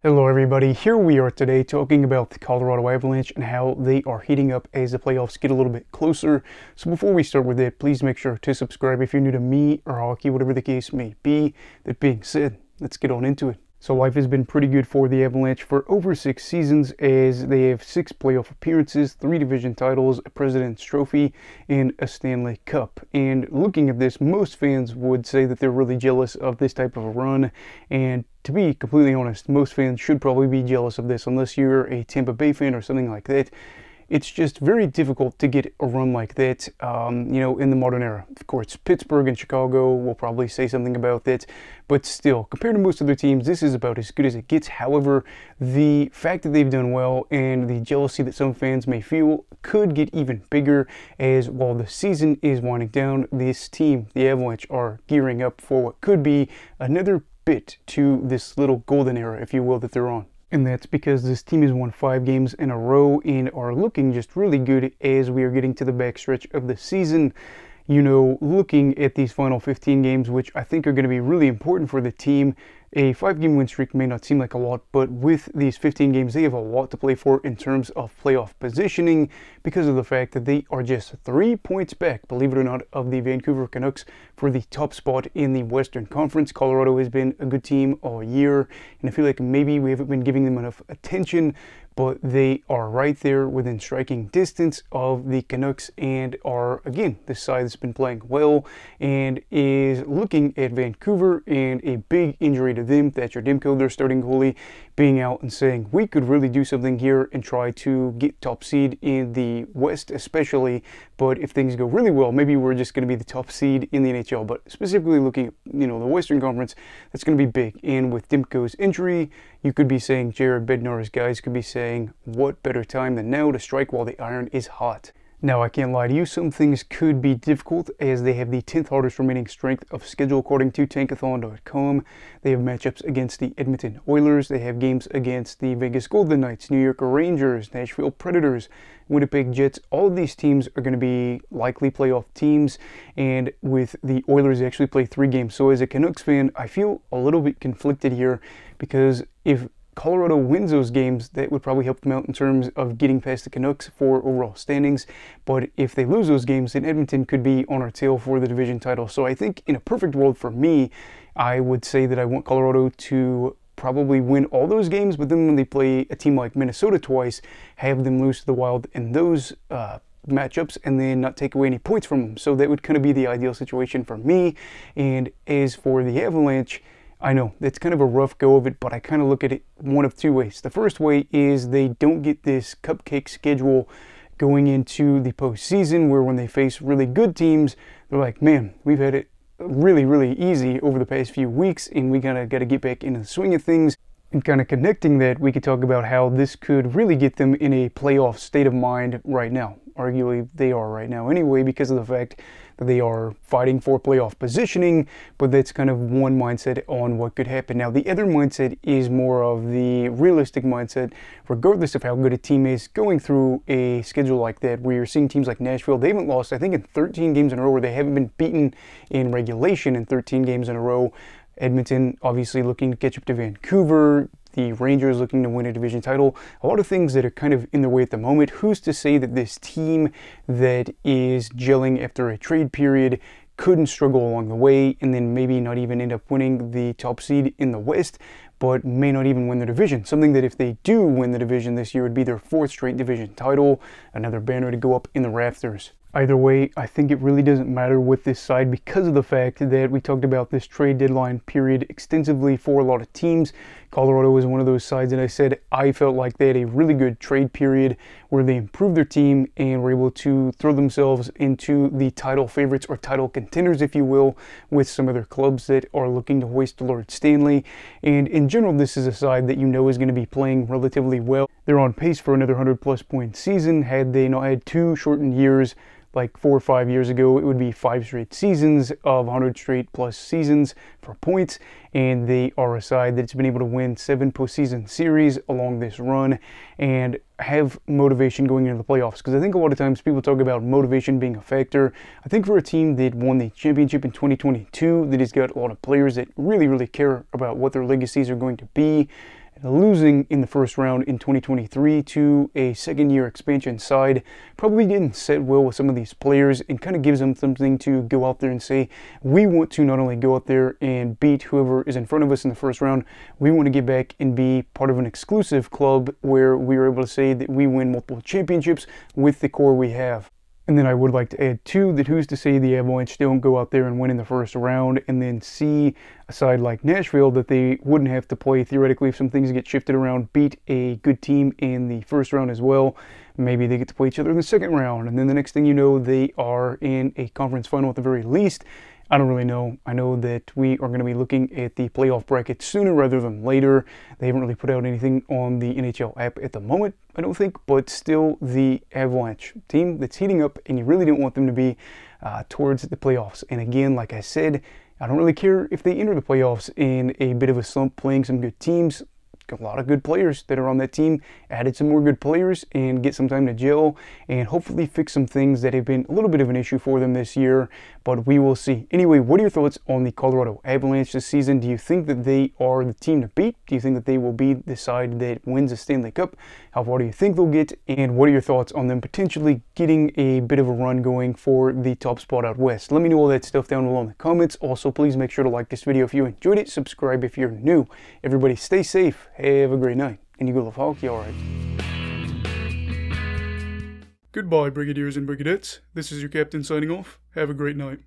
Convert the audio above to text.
Hello everybody, here we are today talking about the Colorado Avalanche and how they are heating up as the playoffs get a little bit closer. So before we start with it, please make sure to subscribe if you're new to me or hockey, whatever the case may be. That being said, let's get on into it. So life has been pretty good for the Avalanche for over 6 seasons as they have 6 playoff appearances, 3 division titles, a President's Trophy, and a Stanley Cup. And looking at this, most fans would say that they're really jealous of this type of a run. And to be completely honest, most fans should probably be jealous of this unless you're a Tampa Bay fan or something like that. It's just very difficult to get a run like that, in the modern era. Of course, Pittsburgh and Chicago will probably say something about that, but still, compared to most other teams, this is about as good as it gets. However, the fact that they've done well and the jealousy that some fans may feel could get even bigger as while the season is winding down, this team, the Avalanche, are gearing up for what could be another bit to this little golden era, if you will, that they're on. And that's because this team has won 5 games in a row and are looking just really good as we are getting to the backstretch of the season. Looking at these final 15 games, which I think are going to be really important for the team. A 5-game win streak may not seem like a lot, but with these 15 games, they have a lot to play for in terms of playoff positioning because of the fact that they are just 3 points back, believe it or not, of the Vancouver Canucks for the top spot in the Western Conference. Colorado has been a good team all year, and I feel like maybe we haven't been giving them enough attention, but they are right there within striking distance of the Canucks and are, again, this side that's been playing well and is looking at Vancouver and a big injury to them, Thatcher Demko, their starting goalie, being out and saying, we could really do something here and try to get top seed in the West especially, but if things go really well, maybe we're just going to be the top seed in the NHL, but specifically looking at, the Western Conference, that's going to be big. And with Demko's injury, you could be saying, Jared Bednar's guys could be saying, what better time than now to strike while the iron is hot? Now, I can't lie to you, some things could be difficult as they have the 10th hardest remaining strength of schedule according to Tankathon.com. They have matchups against the Edmonton Oilers, they have games against the Vegas Golden Knights, New York Rangers, Nashville Predators, Winnipeg Jets. All of these teams are going to be likely playoff teams, and with the Oilers, they actually play 3 games. So as a Canucks fan, I feel a little bit conflicted here because if Colorado wins those games, that would probably help them out in terms of getting past the Canucks for overall standings. But if they lose those games, then Edmonton could be on our tail for the division title. So I think in a perfect world for me, I would say that I want Colorado to probably win all those games, but then when they play a team like Minnesota twice, have them lose to the Wild in those matchups and then not take away any points from them. So that would kind of be the ideal situation for me. And as for the Avalanche, I know, it's kind of a rough go of it, but I kind of look at it one of 2 ways. The first way is they don't get this cupcake schedule going into the postseason where when they face really good teams, they're like, man, we've had it really, really easy over the past few weeks and we kind of got to get back into the swing of things. And kind of connecting that, we could talk about how this could really get them in a playoff state of mind right now. Arguably, they are right now anyway because of the fact that they are fighting for playoff positioning, but that's kind of one mindset on what could happen. Now, the other mindset is more of the realistic mindset, regardless of how good a team is, going through a schedule like that, where you're seeing teams like Nashville, they haven't lost, I think, in 13 games in a row, where they haven't been beaten in regulation in 13 games in a row. Edmonton obviously looking to catch up to Vancouver, the Rangers looking to win a division title. A lot of things that are kind of in their way at the moment. Who's to say that this team that is gelling after a trade period couldn't struggle along the way and then maybe not even end up winning the top seed in the West, but may not even win the division. Something that if they do win the division this year would be their 4th straight division title, another banner to go up in the rafters. Either way, I think it really doesn't matter with this side because of the fact that we talked about this trade deadline period extensively for a lot of teams. Colorado is one of those sides that I said I felt like they had a really good trade period where they improved their team and were able to throw themselves into the title favorites or title contenders, if you will, with some other clubs that are looking to hoist the Lord Stanley. And in general, this is a side that you know is going to be playing relatively well. They're on pace for another 100-plus point season. Had they not had 2 shortened years, like 4 or 5 years ago, it would be 5 straight seasons of 100 straight plus seasons for points, and they are a side that's been able to win 7 postseason series along this run and have motivation going into the playoffs. Because I think a lot of times people talk about motivation being a factor. I think for a team that won the championship in 2022, that has got a lot of players that really, really care about what their legacies are going to be, losing in the first round in 2023 to a second-year expansion side probably didn't sit well with some of these players, and kind of gives them something to go out there and say, we want to not only go out there and beat whoever is in front of us in the first round, we want to get back and be part of an exclusive club where we are able to say that we win multiple championships with the core we have. And then I would like to add too that who's to say the Avalanche don't go out there and win in the first round and then see a side like Nashville that they wouldn't have to play theoretically if some things get shifted around, beat a good team in the first round as well. Maybe they get to play each other in the second round, and then the next thing you know, they are in a conference final at the very least. I don't really know. I know that we are going to be looking at the playoff bracket sooner rather than later. They haven't really put out anything on the NHL app at the moment, I don't think, but still the Avalanche team that's heating up, and you really don't want them to be towards the playoffs. And again, like I said, I don't really care if they enter the playoffs in a bit of a slump playing some good teams. A lot of good players that are on that team, added some more good players and get some time to gel and hopefully fix some things that have been a little bit of an issue for them this year, but we will see. Anyway, what are your thoughts on the Colorado Avalanche this season? Do you think that they are the team to beat? Do you think that they will be the side that wins the Stanley Cup? How far do you think they'll get? And what are your thoughts on them potentially getting a bit of a run going for the top spot out west? Let me know all that stuff down below in the comments. Also, please make sure to like this video if you enjoyed it. Subscribe if you're new. Everybody stay safe. Have a great night, and you go love hockey, alright. Goodbye, Brigadiers and Brigadettes. This is your captain signing off. Have a great night.